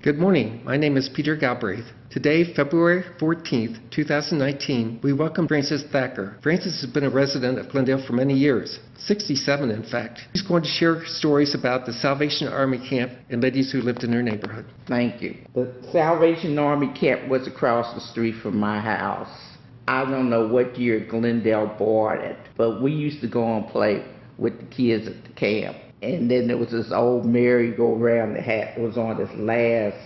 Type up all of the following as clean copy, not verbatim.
Good morning. My name is Peter Galbraith. Today, February 14th, 2019, we welcome Frances Thacker. Frances has been a resident of Glendale for many years, 67 in fact. She's going to share stories about the Salvation Army camp and ladies who lived in her neighborhood. Thank you. The Salvation Army camp was across the street from my house. I don't know what year Glendale bought it, but we used to go and play with the kids at the camp. And then there was this old merry-go-round that was on this last,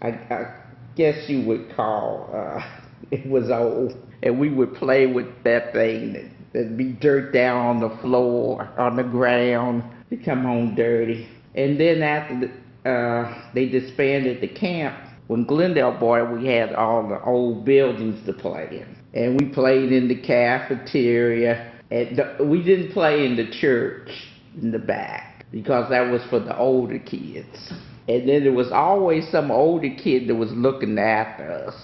I guess you would call, it was old. And we would play with that thing. There'd be dirt down on the floor, on the ground. We'd come home dirty. And then after they disbanded the camp, when Glendale bought it, we had all the old buildings to play in. And we played in the cafeteria. And we didn't play in the church in the back, because that was for the older kids. And then there was always some older kid that was looking after us.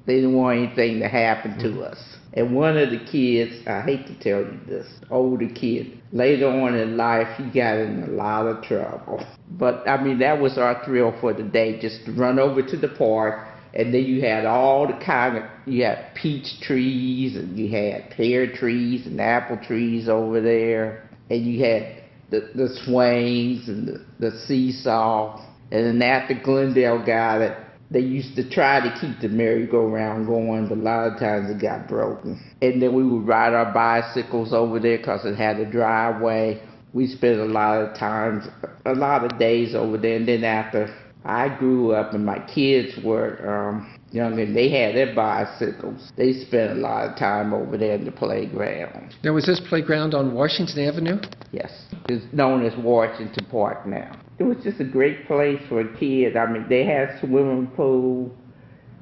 They didn't want anything to happen to us. And one of the kids, I hate to tell you this, older kid, later on in life, he got in a lot of trouble. But, I mean, that was our thrill for the day, just to run over to the park. And then you had all the you had peach trees, and you had pear trees and apple trees over there. And you had the swings and the seesaw. And then after Glendale got it, they used to try to keep the merry-go-round going, but a lot of times it got broken. And then we would ride our bicycles over there because it had a driveway. We spent a lot of days over there. And then after I grew up and my kids were young and they had their bicycles, they spent a lot of time over there in the playground. Now, was this playground on Washington Avenue? Yes. It's known as Washington Park now. It was just a great place for a kid. I mean, they had a swimming pool,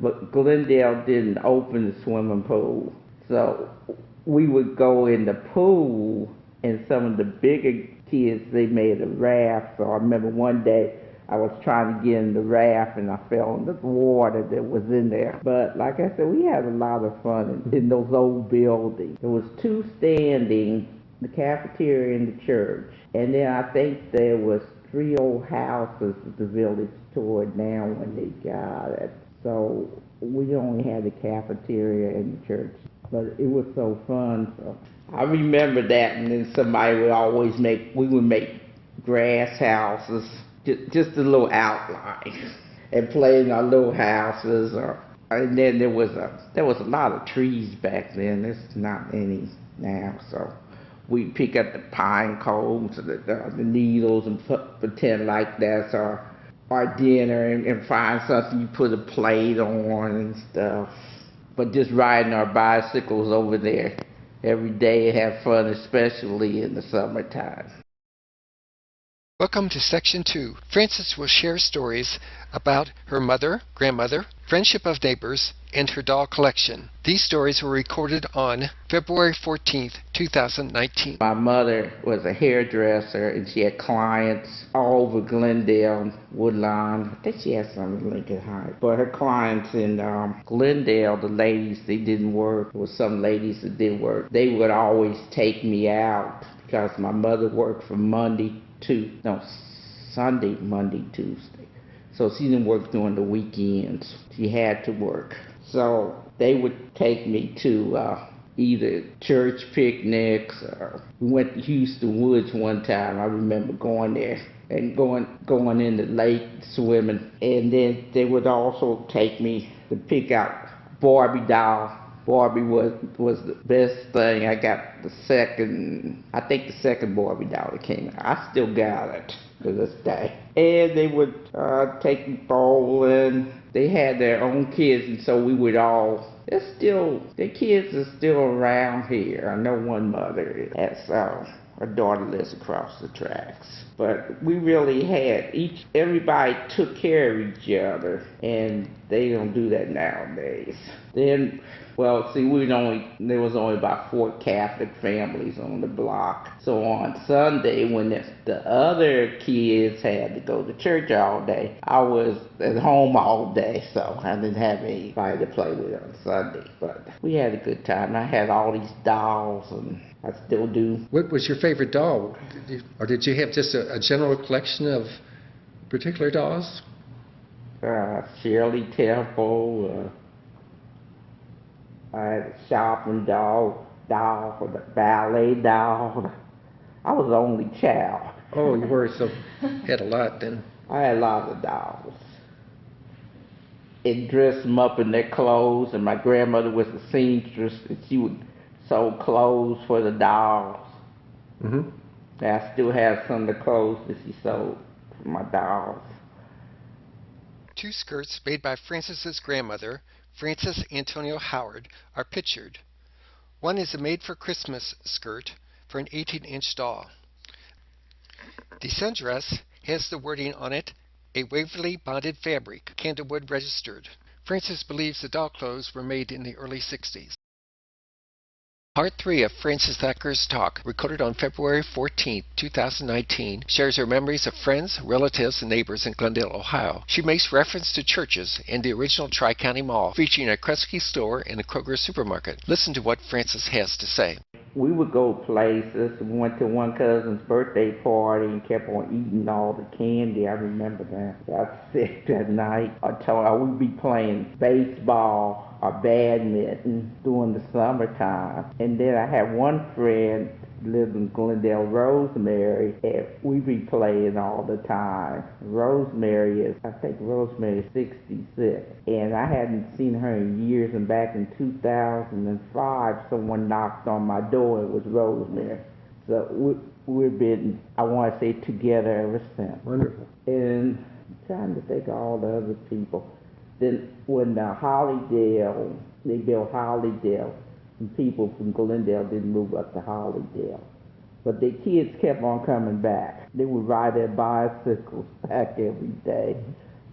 but Glendale didn't open the swimming pool. So we would go in the pool, and some of the bigger kids, they made a raft. So I remember one day I was trying to get in the raft, and I fell in the water that was in there. But like I said, we had a lot of fun in those old buildings. There was two standing, the cafeteria and the church. And then I think there was 3 old houses that the village tore down when they got it. So we only had the cafeteria and the church. But it was so fun. So I remember that, and then somebody would make grass houses, just a little outline, and play in our little houses. And then there was a lot of trees back then. There's not any now, so we pick up the pine cones, the needles, and pretend like that's our dinner, and find something you put a plate on and stuff. But just riding our bicycles over there every day and have fun, especially in the summertime. Welcome to Section 2. Frances will share stories about her mother, grandmother, friendship of neighbors, and her doll collection. These stories were recorded on February 14th, 2019. My mother was a hairdresser, and she had clients all over Glendale, Woodlawn. I think she had some in Lincoln Heights. But her clients in Glendale, the ladies, they didn't work. There was some ladies that did work. They would always take me out because my mother worked from Sunday, Monday, Tuesday. So she didn't work during the weekends. She had to work. So they would take me to either church picnics, or we went to Houston Woods one time. I remember going there and going in the lake swimming. And then they would also take me to pick out Barbie doll. Barbie was the best thing. I got the second Barbie doll that came out. I still got it to this day. And they would take me bowling. They had their own kids, and so we would all, their kids are still around here. I know one mother, her daughter lives across the tracks. But we really had, everybody took care of each other, and they don't do that nowadays. Then, well, see, there was only about 4 Catholic families on the block. So on Sunday, when the other kids had to go to church all day, I was at home all day, so I didn't have anybody to play with on Sunday. But we had a good time. I had all these dolls, and I still do. What was your favorite doll? Did you have just a general collection of particular dolls? Shirley Temple. I had a shopping doll, the ballet doll. I was the only child. Oh, you were, so had a lot then. I had a lot of dolls. And dressed them up in their clothes, and my grandmother was a seamstress, and she would sew clothes for the dolls. Mm-hmm. And I still have some of the clothes that she sewed for my dolls. Two skirts made by Frances's grandmother, Frances Antonio Howard, are pictured. One is a made-for-Christmas skirt for an 18-inch doll. The sundress has the wording on it, "A Waverly bonded fabric, Candlewood registered." Frances believes the doll clothes were made in the early 60s. Part 3 of Frances Thacker's talk, recorded on February 14, 2019, shares her memories of friends, relatives, and neighbors in Glendale, Ohio. She makes reference to churches and the original Tri-County Mall, featuring a Kresge store and a Kroger supermarket. Listen to what Frances has to say. We would go places. We went to one cousin's birthday party and kept on eating all the candy. I remember that. I was sick that night. We'd be playing baseball or badminton during the summertime. And then I had one friend lived in Glendale, Rosemary, and we be playing all the time. Rosemary is 66, and I hadn't seen her in years, and back in 2005, someone knocked on my door. It was Rosemary. So we've been, I want to say, together ever since. Wonderful. And I'm trying to think of all the other people. Then when they built Hollydale, and people from Glendale didn't move up to Hollydale. But their kids kept on coming back. They would ride their bicycles back every day,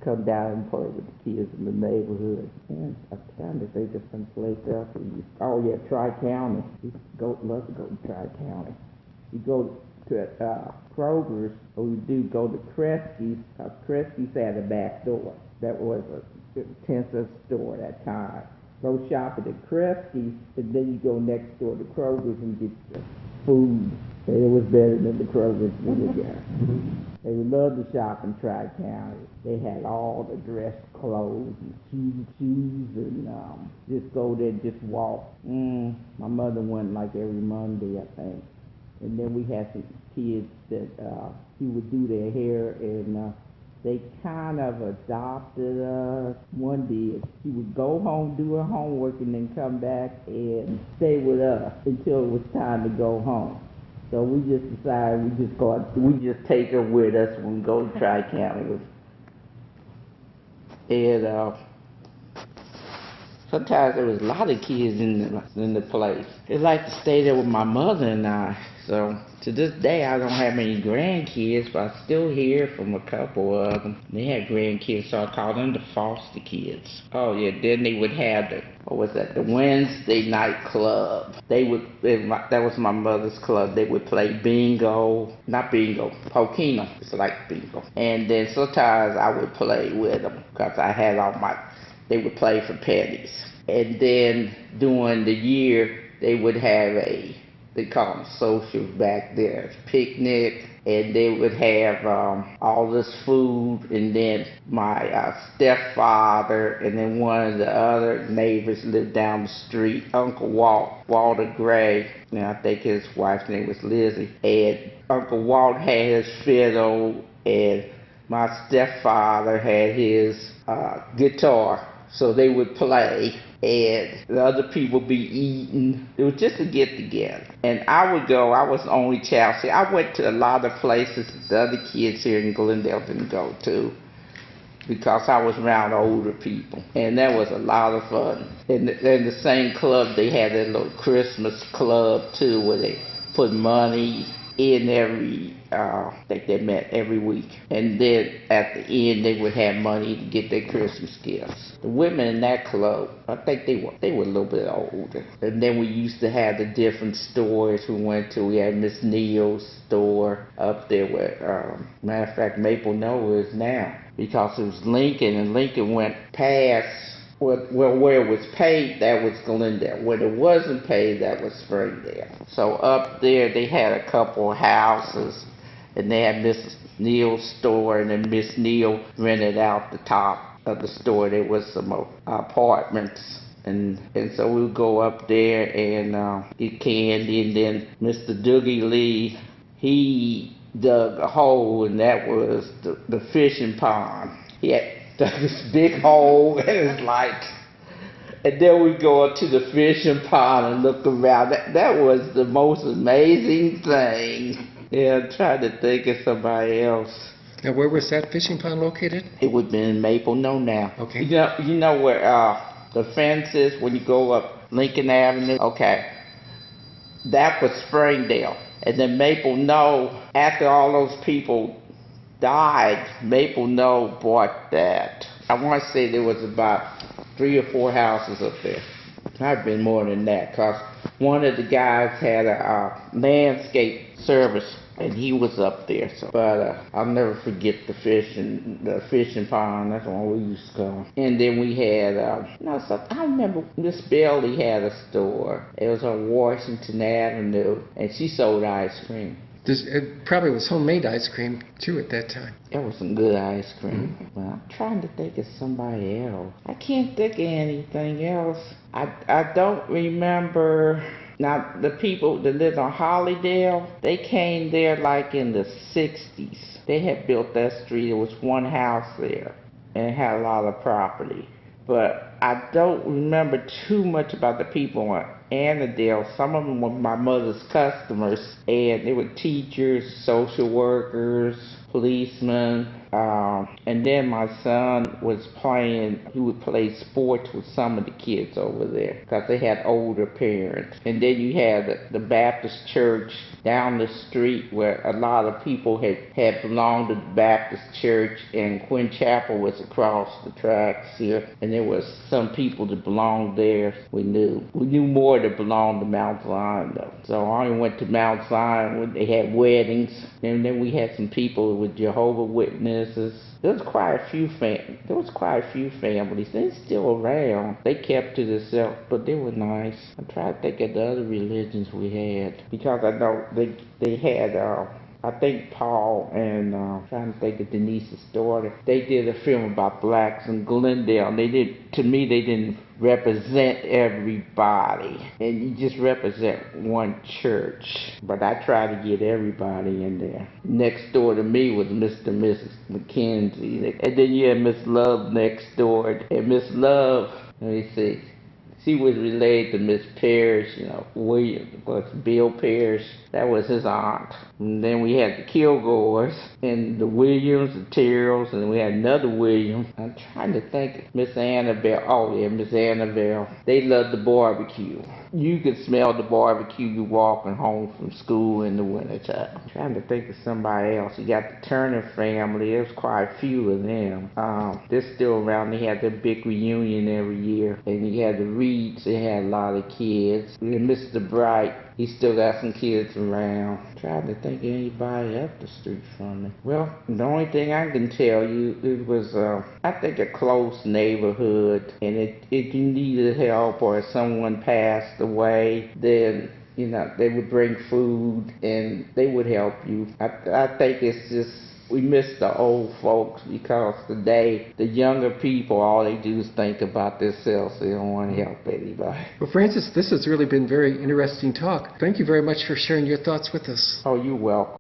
come down and play with the kids in the neighborhood. And I'm trying to think of some place else. Oh yeah, Tri-County. We love to go to Tri-County. You go to Kroger's, or we do go to Kresge's. Kresge's had a back door. That was a 10-cent store at that time. Go shopping at Kresge's, and then you go next door to Kroger's and get your food. And it was better than the Kroger's we got. They would love to shop in Tri-County. They had all the dress clothes and shoes, and just go there and just walk. My mother went like every Monday, I think. And then we had some kids that she would do their hair, and they kind of adopted us. One day, she would go home, do her homework, and then come back and stay with us until it was time to go home. So we just decided we just take her with us when we go to Tri-County. And sometimes there was a lot of kids in the place. They like to stay there with my mother and I. So to this day, I don't have any grandkids, but I still hear from a couple of them. They had grandkids, so I call them the foster kids. Oh yeah, then they would have the Wednesday night club. That was my mother's club. They would play Pokino. It's like bingo. And then sometimes I would play with them because I had they would play for pennies. And then during the year, they would have they call them socials back there, picnic, and they would have all this food, and then my stepfather, and then one of the other neighbors lived down the street, Uncle Walter Gray, and I think his wife's name was Lizzie, and Uncle Walt had his fiddle, and my stepfather had his guitar, so they would play. And the other people be eating. It was just a get-together. And I would go. I was the only child. See, I went to a lot of places that the other kids here in Glendale didn't go to because I was around older people. And that was a lot of fun. In the same club, they had that little Christmas club, too, where they put money in I think they met every week. And then at the end, they would have money to get their Christmas gifts. The women in that club, I think they were a little bit older. And then we used to have the different stores we went to. We had Miss Neal's store up there where, matter of fact, Maple Knoll is now. Because it was Lincoln, and Lincoln went past. Well, where it was paid, that was Glendale. Where it wasn't paid, that was Springdale. So up there, they had a couple of houses, and they had Miss Neal's store, and then Miss Neal rented out the top of the store, there was some apartments. And so we would go up there and get candy, and then Mr. Doogie Lee, he dug a hole, and that was the fishing pond. He had dug this big hole, and it's like, and then we go up to the fishing pond and look around. That was the most amazing thing. Yeah, I'm trying to think of somebody else. Now, where was that fishing pond located? It would have been in Maple now. Okay. You know where the fence is when you go up Lincoln Avenue? Okay. That was Springdale. And then Maple Knoll, after all those people died, Maple Knoll bought that. I want to say there was about 3 or 4 houses up there. It might have been more than that, because one of the guys had a landscape service, and he was up there. So, but I'll never forget the fishing pond. That's what we used to go. And then we had, I remember Miss Bailey had a store. It was on Washington Avenue, and she sold ice cream. It probably was homemade ice cream, too, at that time. It was some good ice cream. Mm-hmm. Well, I'm trying to think of somebody else. I can't think of anything else. I don't remember. Now, the people that lived on Hollydale, they came there like in the 60s. They had built that street. There was one house there, and it had a lot of property. But I don't remember too much about the people on Annandale. Some of them were my mother's customers, and they were teachers, social workers, policemen, and then my son was he would play sports with some of the kids over there because they had older parents. And then you had the Baptist church down the street where a lot of people had belonged to the Baptist church, and Quinn Chapel was across the tracks here, and there was some people that belonged there. We knew more that belonged to Mount Zion though. So I only went to Mount Zion when they had weddings, and then we had some people with Jehovah's Witnesses. There was quite a few families. They're still around. They kept to themselves, but they were nice. I'm trying to think of the other religions we had, because I know they had I think Paul and trying to think of Denise's daughter. They did a film about blacks in Glendale. And they didn't represent everybody, and you just represent one church. But I tried to get everybody in there. Next door to me was Mr. and Mrs. McKenzie, and then you had Miss Love next door. And Miss Love, let me see. She was related to Miss Parrish, Bill Parrish. That was his aunt. And then we had the Kilgores and the Williams, the Terrells, and then we had another William. I'm trying to think. Miss Annabelle. Oh, yeah, Miss Annabelle. They loved the barbecue. You could smell the barbecue you walking home from school in the wintertime. I'm trying to think of somebody else. You got the Turner family. There's quite a few of them. They're still around. They had their big reunion every year. And you had the Reeds. They had a lot of kids. And Mr. Bright, he still got some kids around. I'm trying to think of anybody up the street from me. Well, the only thing I can tell you, it was, I think, a close neighborhood. And if you needed help or if someone passed away, then, they would bring food and they would help you. I think it's just, we miss the old folks, because today, the younger people, all they do is think about themselves. They don't want to help anybody. Well, Frances, this has really been very interesting talk. Thank you very much for sharing your thoughts with us. Oh, you're welcome.